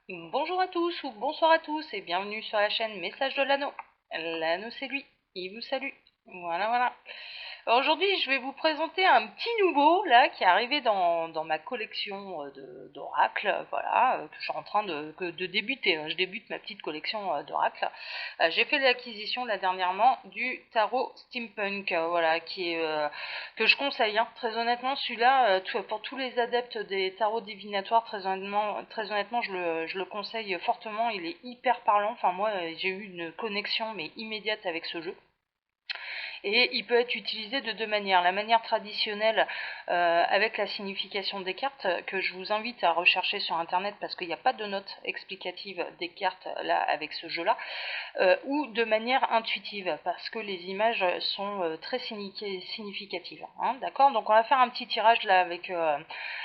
Bonjour à tous ou bonsoir à tous et bienvenue sur la chaîne Message de l'Anneau. L'Anneau c'est lui, il vous salue. Voilà, voilà. Alors aujourd'hui je vais vous présenter un petit nouveau là qui est arrivé dans ma collection d'oracles, voilà, que je suis en train de débuter. Je débute ma petite collection d'oracles. J'ai fait l'acquisition là dernièrement du tarot steampunk, voilà, qui est que je conseille, hein. Très honnêtement, celui-là, pour tous les adeptes des tarots divinatoires, très honnêtement, je le conseille fortement. Il est hyper parlant. Enfin, moi, j'ai eu une connexion mais immédiate avec ce jeu. Et il peut être utilisé de deux manières. La manière traditionnelle avec la signification des cartes, que je vous invite à rechercher sur internet parce qu'il n'y a pas de notes explicatives des cartes là avec ce jeu-là, ou de manière intuitive parce que les images sont très significatives. Hein, d'accord. Donc on va faire un petit tirage là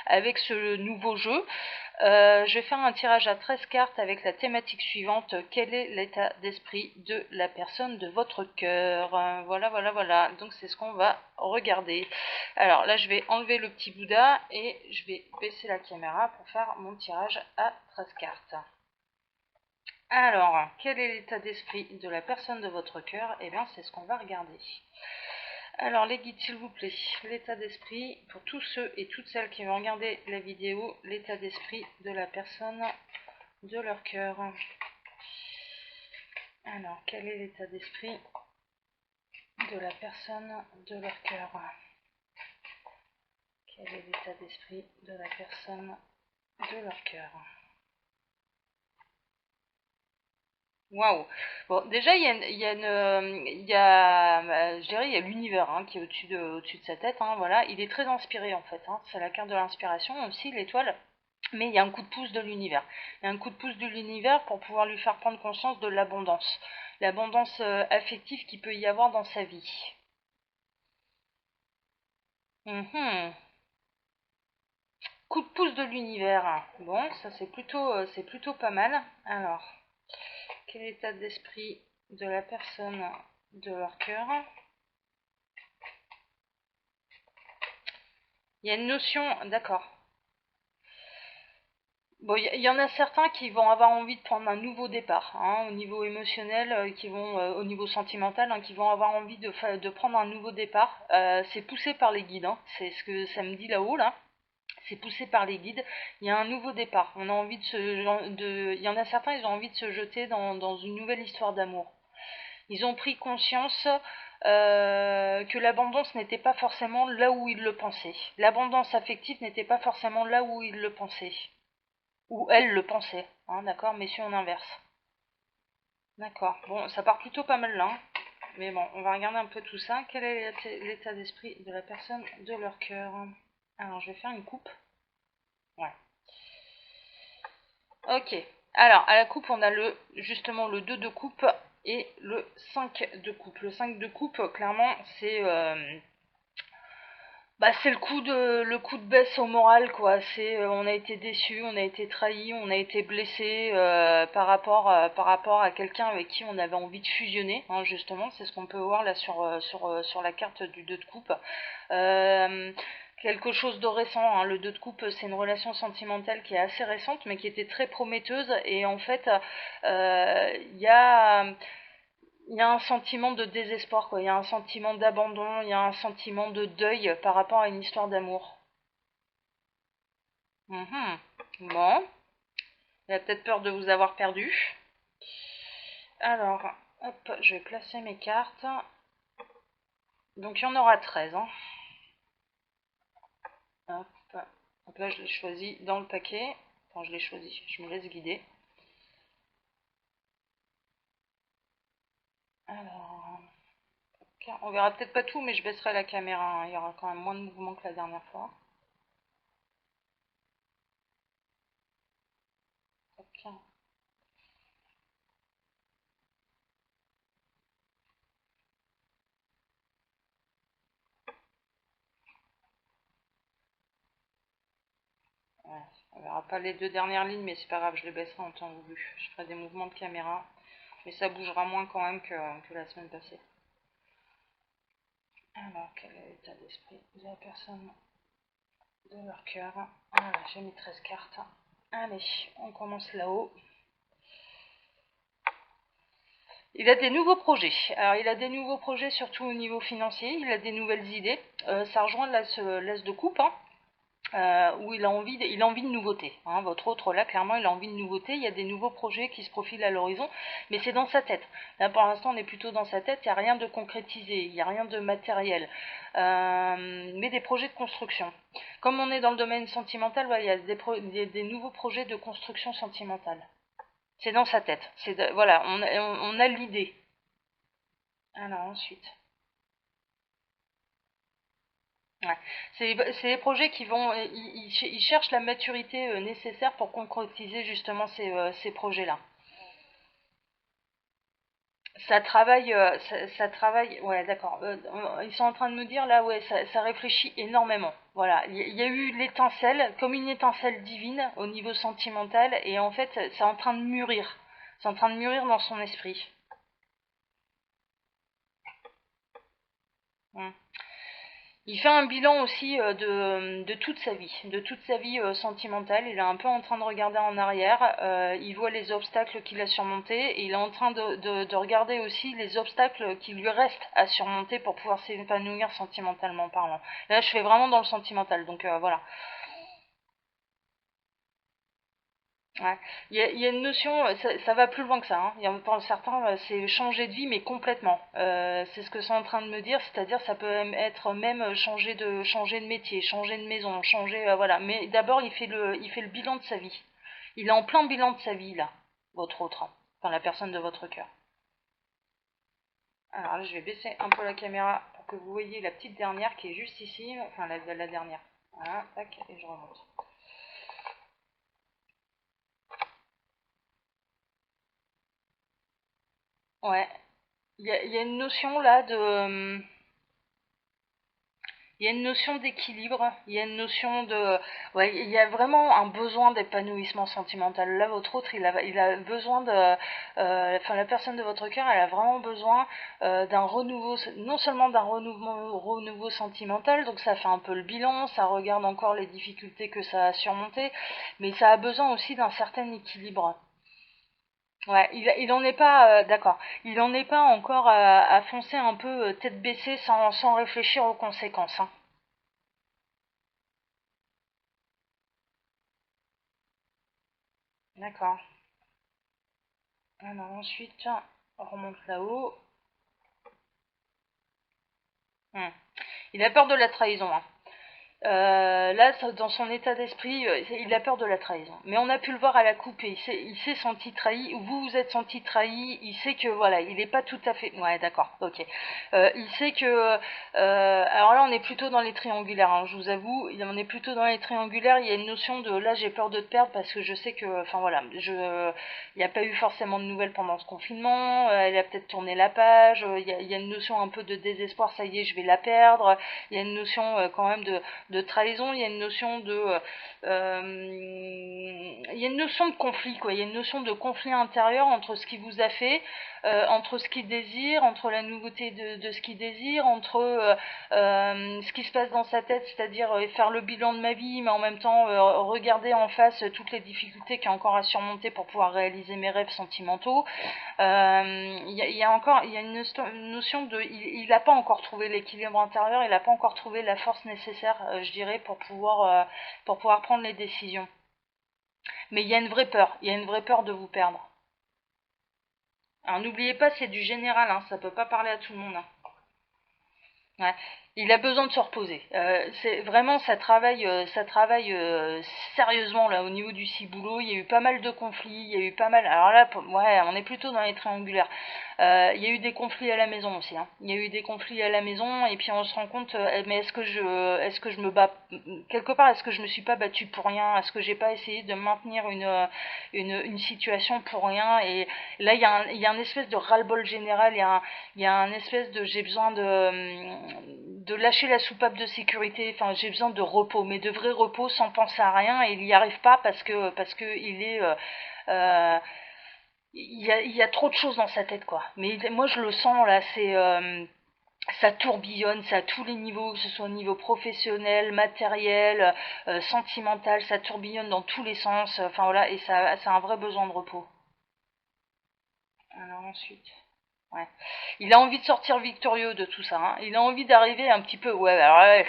avec ce nouveau jeu. Je vais faire un tirage à 13 cartes avec la thématique suivante. Quel est l'état d'esprit de la personne de votre cœur? Voilà, voilà, voilà. Donc c'est ce qu'on va regarder. Alors là, je vais enlever le petit Bouddha et je vais baisser la caméra pour faire mon tirage à 13 cartes. Alors, quel est l'état d'esprit de la personne de votre cœur? Eh bien, c'est ce qu'on va regarder. Alors, les guides, s'il vous plaît, l'état d'esprit, pour tous ceux et toutes celles qui vont regarder la vidéo, l'état d'esprit de la personne de leur cœur. Alors, quel est l'état d'esprit de la personne de leur cœur? Quel est l'état d'esprit de la personne de leur cœur? Waouh! Bon, déjà, je dirais, il y a l'univers hein, qui est au-dessus de sa tête. Hein, voilà, il est très inspiré en fait. Hein, c'est la carte de l'inspiration aussi, l'étoile. Mais il y a un coup de pouce de l'univers. Il y a un coup de pouce de l'univers pour pouvoir lui faire prendre conscience de l'abondance. L'abondance affective qu'il peut y avoir dans sa vie. Mhm. Coup de pouce de l'univers. Bon, ça c'est plutôt pas mal. Alors, quel est l'état d'esprit de la personne de leur cœur? Il y a une notion, d'accord. Bon, il y en a certains qui vont avoir envie de prendre un nouveau départ, hein, au niveau émotionnel, au niveau sentimental, hein, qui vont avoir envie de prendre un nouveau départ. C'est poussé par les guides, hein, c'est ce que ça me dit là-haut, là. C'est poussé par les guides. Il y a un nouveau départ. On a envie il y en a certains, ils ont envie de se jeter dans une nouvelle histoire d'amour. Ils ont pris conscience que l'abondance n'était pas forcément là où ils le pensaient. L'abondance affective n'était pas forcément là où ils le pensaient. Ou elle le pensait, hein, d'accord, mais si on inverse. D'accord, bon, ça part plutôt pas mal là. Hein. Mais bon, on va regarder un peu tout ça. Quel est l'état d'esprit de la personne de leur cœur? Alors, je vais faire une coupe. Ouais. Ok. Alors, à la coupe, on a justement le 2 de coupe et le 5 de coupe. Le 5 de coupe, clairement, c'est le coup de baisse au moral, quoi. On a été déçu, on a été trahi, on a été blessé par rapport à quelqu'un avec qui on avait envie de fusionner, hein, justement. C'est ce qu'on peut voir là sur la carte du 2 de coupe. Euh, Quelque chose de récent, hein. Le 2 de coupe, c'est une relation sentimentale qui est assez récente, mais qui était très prometteuse. Et en fait, il y a un sentiment de désespoir, quoi. Il y a un sentiment d'abandon, il y a un sentiment de deuil par rapport à une histoire d'amour. Mhm. Bon, il a peut-être peur de vous avoir perdu. Alors, hop, je vais placer mes cartes. Donc il y en aura 13. Hein. Hop. Donc là, je l'ai choisi dans le paquet. Enfin, je l'ai choisi, je me laisse guider. Alors, on verra peut-être pas tout, mais je baisserai la caméra. Hein. Il y aura quand même moins de mouvement que la dernière fois. Ok. Ouais, on verra pas les deux dernières lignes, mais c'est pas grave, je les baisserai en temps voulu. Je ferai des mouvements de caméra, mais ça bougera moins quand même que la semaine passée. Alors, quel est l'état d'esprit de la personne de leur cœur? Voilà, j'ai mis 13 cartes. Allez, on commence là-haut. Il a des nouveaux projets. Alors, il a des nouveaux projets surtout au niveau financier. Il a des nouvelles idées. Ça rejoint l'as de coupe, hein, où il a envie de nouveautés. Hein. Votre autre, là, clairement, il a envie de nouveautés. Il y a des nouveaux projets qui se profilent à l'horizon, mais c'est dans sa tête. Là, pour l'instant, on est plutôt dans sa tête. Il n'y a rien de concrétisé, il n'y a rien de matériel, mais des projets de construction. Comme on est dans le domaine sentimental, ouais, il y a des nouveaux projets de construction sentimentale. C'est dans sa tête. Voilà, on a l'idée. Alors ensuite. Ouais. C'est des projets qui vont. Ils cherchent la maturité nécessaire pour concrétiser justement ces projets-là. Ça travaille, ouais, d'accord. Ils sont en train de me dire là, ouais, ça réfléchit énormément. Voilà, il y a eu l'étincelle, comme une étincelle divine au niveau sentimental, et en fait, c'est en train de mûrir. C'est en train de mûrir dans son esprit. Hmm. Il fait un bilan aussi de toute sa vie sentimentale. Il est un peu en train de regarder en arrière. Il voit les obstacles qu'il a surmontés et il est en train de regarder aussi les obstacles qui lui restent à surmonter pour pouvoir s'épanouir sentimentalement parlant. Là, je fais vraiment dans le sentimental, donc voilà. Ouais. Il y a une notion, ça va plus loin que ça. Hein. Il y a, pour certains, c'est changer de vie, mais complètement. C'est ce que sont en train de me dire, c'est-à-dire ça peut être même changer de métier, changer de maison, changer, voilà. Mais d'abord, il fait le bilan de sa vie. Il est en plein bilan de sa vie là, votre autre, hein. Enfin la personne de votre cœur. Alors là, je vais baisser un peu la caméra pour que vous voyez la petite dernière qui est juste ici, enfin la dernière. Voilà, tac, et je remonte. Ouais, il y a une notion là de. Il y a une notion d'équilibre, il y a une notion de... Ouais, il y a vraiment un besoin d'épanouissement sentimental. Là, votre autre, il a besoin de... Enfin, la personne de votre cœur, elle a vraiment besoin d'un renouveau, non seulement d'un renouveau sentimental, donc ça fait un peu le bilan, ça regarde encore les difficultés que ça a surmontées, mais ça a besoin aussi d'un certain équilibre. Ouais, il en est pas, d'accord. Il en est pas encore à foncer un peu tête baissée sans réfléchir aux conséquences, hein. D'accord. Alors ensuite, on remonte là-haut. Hmm. Il a peur de la trahison, hein. Là, dans son état d'esprit, il a peur de la trahison. Mais on a pu le voir à la coupe et il s'est senti trahi, ou vous vous êtes senti trahi, il sait que voilà, il n'est pas tout à fait... Ouais, d'accord, ok. Il sait que... alors là, on est plutôt dans les triangulaires, hein, je vous avoue, on est plutôt dans les triangulaires, il y a une notion de... Là, j'ai peur de te perdre parce que je sais que... Enfin voilà, il n'y a pas eu forcément de nouvelles pendant ce confinement, elle a peut-être tourné la page, il y a une notion un peu de désespoir, ça y est, je vais la perdre, il y a une notion quand même de trahison, il y a une notion il y a une notion de conflit, quoi. Il y a une notion de conflit intérieur entre ce qu'il vous a fait, entre ce qu'il désire, entre la nouveauté de ce qu'il désire, entre ce qui se passe dans sa tête, c'est-à-dire faire le bilan de ma vie, mais en même temps regarder en face toutes les difficultés qu'il y a encore à surmonter pour pouvoir réaliser mes rêves sentimentaux. Il y a encore, il y a une notion de, il n'a pas encore trouvé l'équilibre intérieur, il n'a pas encore trouvé la force nécessaire, je dirais, pour pouvoir prendre les décisions. Mais il y a une vraie peur, il y a une vraie peur de vous perdre. Alors n'oubliez pas, c'est du général, hein, ça peut pas parler à tout le monde, hein. Ouais. Il a besoin de se reposer. C'est vraiment ça travaille sérieusement là au niveau du ciboulot. Il y a eu pas mal de conflits, il y a eu pas mal. Alors là, ouais, on est plutôt dans les triangulaires. Il y a eu des conflits à la maison aussi, hein. Il y a eu des conflits à la maison et puis on se rend compte. Mais est-ce que je me bats quelque part? Est-ce que je me suis pas battue pour rien? Est-ce que j'ai pas essayé de maintenir une situation pour rien? Et là, il y a un espèce de ras-le-bol général. Il y a un espèce de j'ai besoin de lâcher la soupape de sécurité, enfin j'ai besoin de repos, mais de vrai repos sans penser à rien et il n'y arrive pas parce que il est euh, il y a trop de choses dans sa tête quoi. Mais moi je le sens là, ça tourbillonne, ça à tous les niveaux, que ce soit au niveau professionnel, matériel, sentimental, ça tourbillonne dans tous les sens, enfin voilà, et ça a un vrai besoin de repos. Alors ensuite, ouais. Il a envie de sortir victorieux de tout ça, hein. Il a envie d'arriver un petit peu, ouais, alors ouais.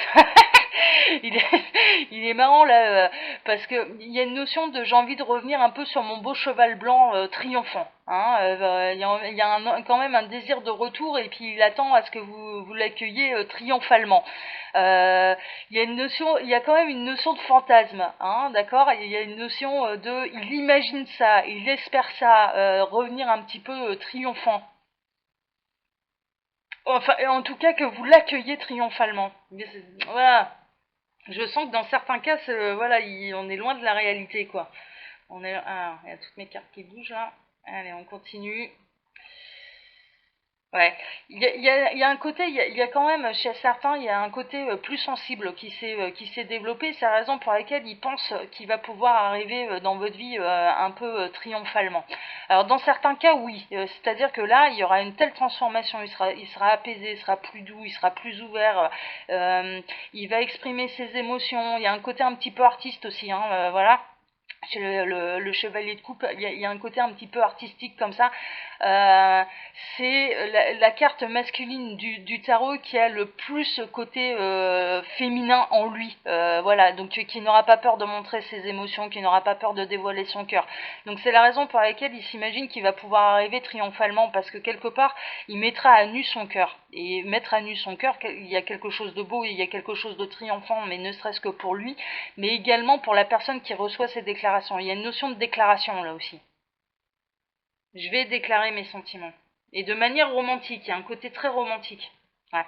il, est, il est marrant là, parce que il y a une notion de j'ai envie de revenir un peu sur mon beau cheval blanc triomphant. Hein, il y a quand même un désir de retour et puis il attend à ce que vous l'accueilliez triomphalement. Euh, il y a quand même une notion de fantasme, hein, d'accord. Il y a une notion il imagine ça, il espère ça, revenir un petit peu triomphant. Enfin, en tout cas que vous l'accueillez triomphalement. Voilà. Je sens que dans certains cas, voilà, on est loin de la réalité, quoi. Il y a toutes mes cartes qui bougent là. Allez, on continue. Ouais, il y a un côté, il y a quand même chez certains, il y a un côté plus sensible qui s'est développé. C'est la raison pour laquelle ils pensent qu'il va pouvoir arriver dans votre vie un peu triomphalement. Alors dans certains cas, oui, c'est-à-dire que là, il y aura une telle transformation, il sera apaisé, il sera plus doux, il sera plus ouvert, il va exprimer ses émotions. Il y a un côté un petit peu artiste aussi, hein, voilà. Chez le chevalier de coupe, il y a un côté un petit peu artistique comme ça. Euh, c'est la carte masculine du tarot qui a le plus côté féminin en lui. Voilà, donc qui n'aura pas peur de montrer ses émotions, qui n'aura pas peur de dévoiler son cœur. Donc c'est la raison pour laquelle il s'imagine qu'il va pouvoir arriver triomphalement, parce que quelque part, il mettra à nu son cœur. Et mettre à nu son cœur, il y a quelque chose de beau, il y a quelque chose de triomphant, mais ne serait-ce que pour lui, mais également pour la personne qui reçoit ces déclarations. Il y a une notion de déclaration là aussi. Je vais déclarer mes sentiments. Et de manière romantique, il y a un côté très romantique. Ouais.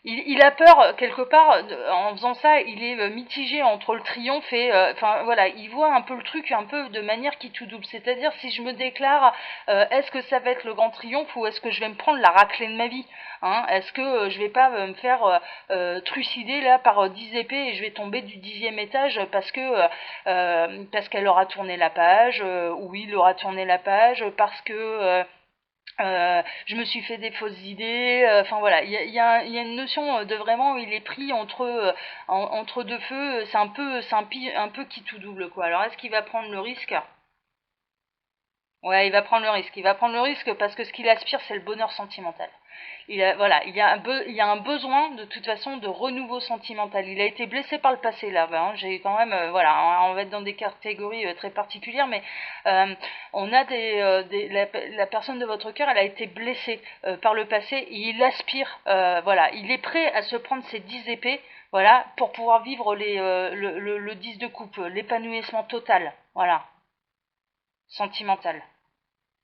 Il a peur, quelque part, en faisant ça, il est mitigé entre le triomphe et... Enfin, voilà, il voit un peu le truc un peu de manière qui tout double. C'est-à-dire, si je me déclare, est-ce que ça va être le grand triomphe ou est-ce que je vais me prendre la raclée de ma vie, hein? Est-ce que je vais pas me faire trucider, là, par 10 épées et je vais tomber du 10e étage parce qu'elle aura tourné la page, ou il aura tourné la page, parce que... je me suis fait des fausses idées, enfin voilà, il y a une notion de vraiment, il est pris entre deux feux, un peu qui tout double, quoi. Alors est-ce qu'il va prendre le risque? Ouais, il va prendre le risque. Il va prendre le risque parce que ce qu'il aspire, c'est le bonheur sentimental. Voilà, il y a un besoin de toute façon de renouveau sentimental. Il a été blessé par le passé là. Hein. J'ai quand même, voilà, on va être dans des catégories très particulières, mais euh, on a la personne de votre cœur, elle a été blessée par le passé et il aspire, voilà, il est prêt à se prendre ses 10 épées, voilà, pour pouvoir vivre le 10 de coupe, l'épanouissement total, voilà, sentimental.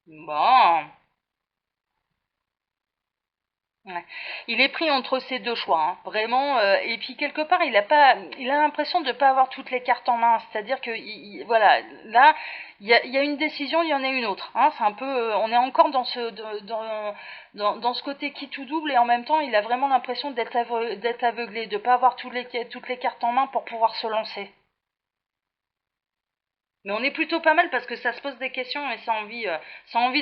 Bon. Ouais. Il est pris entre ces deux choix, hein, vraiment. Et puis quelque part, il a l'impression de ne pas avoir toutes les cartes en main. C'est-à-dire que, voilà, là, il y a une décision, il y en a une autre. Hein, c'est un peu, on est encore dans ce côté qui tout double et en même temps, il a vraiment l'impression d'être aveuglé, de ne pas avoir toutes les cartes en main pour pouvoir se lancer. Mais on est plutôt pas mal parce que ça se pose des questions et ça a envie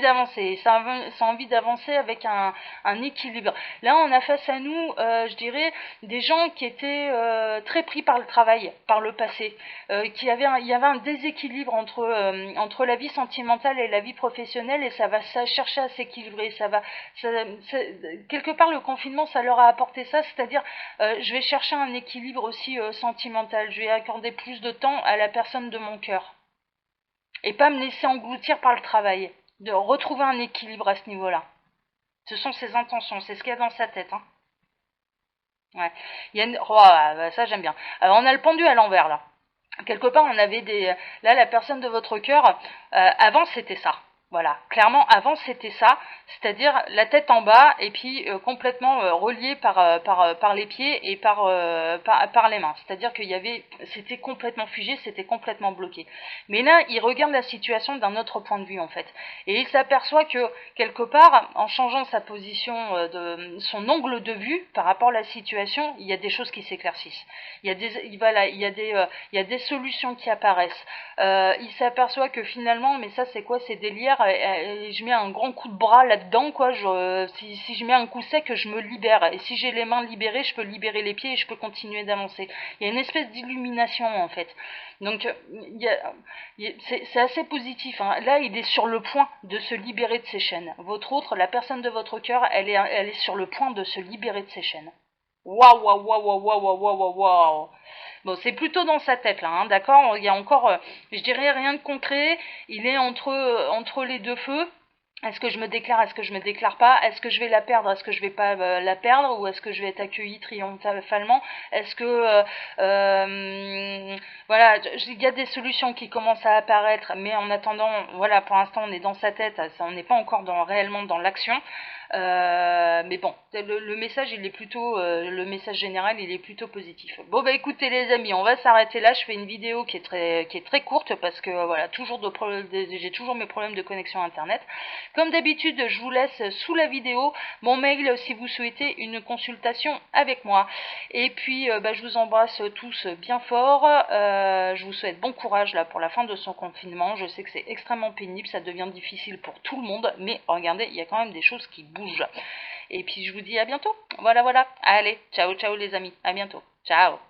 d'avancer. Ça a envie d'avancer avec un équilibre. Là, on a face à nous, je dirais, des gens qui étaient très pris par le travail, par le passé, il y avait un déséquilibre entre la vie sentimentale et la vie professionnelle et ça cherchait à s'équilibrer. Ça, quelque part, le confinement, ça leur a apporté ça, c'est-à-dire, je vais chercher un équilibre aussi sentimental. Je vais accorder plus de temps à la personne de mon cœur et pas me laisser engloutir par le travail, de retrouver un équilibre à ce niveau-là. Ce sont ses intentions, c'est ce qu'il y a dans sa tête. Hein. Ouais. Ça j'aime bien. Alors on a le pendu à l'envers là. Quelque part on avait des... Là la personne de votre cœur, avant c'était ça. Voilà, clairement avant c'était ça, c'est-à-dire la tête en bas et puis complètement relié par les pieds et par les mains. C'est-à-dire c'était complètement figé, c'était complètement bloqué. Mais là, il regarde la situation d'un autre point de vue en fait, et il s'aperçoit que quelque part, en changeant sa position, son angle de vue par rapport à la situation, il y a des choses qui s'éclaircissent. Il y a des solutions qui apparaissent. Il s'aperçoit que finalement, mais ça c'est quoi ces délires, je mets un grand coup de bras là-dedans, quoi. Si je mets un coup sec, je me libère. Et si j'ai les mains libérées, je peux libérer les pieds et je peux continuer d'avancer. Il y a une espèce d'illumination, en fait. Donc, c'est assez positif, hein. Là, il est sur le point de se libérer de ses chaînes. Votre autre, la personne de votre cœur, elle est sur le point de se libérer de ses chaînes. Waouh, waouh, waouh, waouh, waouh, waouh, waouh, waouh. Bon, c'est plutôt dans sa tête, là, hein, d'accord. Il y a encore, je dirais rien de concret. Il est entre les deux feux. Est-ce que je me déclare, est-ce que je me déclare pas? Est-ce que je vais la perdre, est-ce que je vais pas la perdre? Ou est-ce que je vais être accueillie triomphalement? Est-ce que... voilà, il y a des solutions qui commencent à apparaître, mais en attendant, voilà, pour l'instant on est dans sa tête, on n'est pas encore réellement dans l'action. Mais bon, le message il est plutôt, le message général il est plutôt positif. Bon bah écoutez les amis, on va s'arrêter là. Je fais une vidéo qui est très courte parce que voilà, j'ai toujours mes problèmes de connexion internet. Comme d'habitude, je vous laisse sous la vidéo mon mail si vous souhaitez une consultation avec moi. Et puis je vous embrasse tous bien fort. Je vous souhaite bon courage là pour la fin de son confinement. Je sais que c'est extrêmement pénible, ça devient difficile pour tout le monde, mais regardez, il y a quand même des choses qui bougent. Et puis je vous dis à bientôt. Voilà, voilà. Allez, ciao, ciao les amis. À bientôt. Ciao.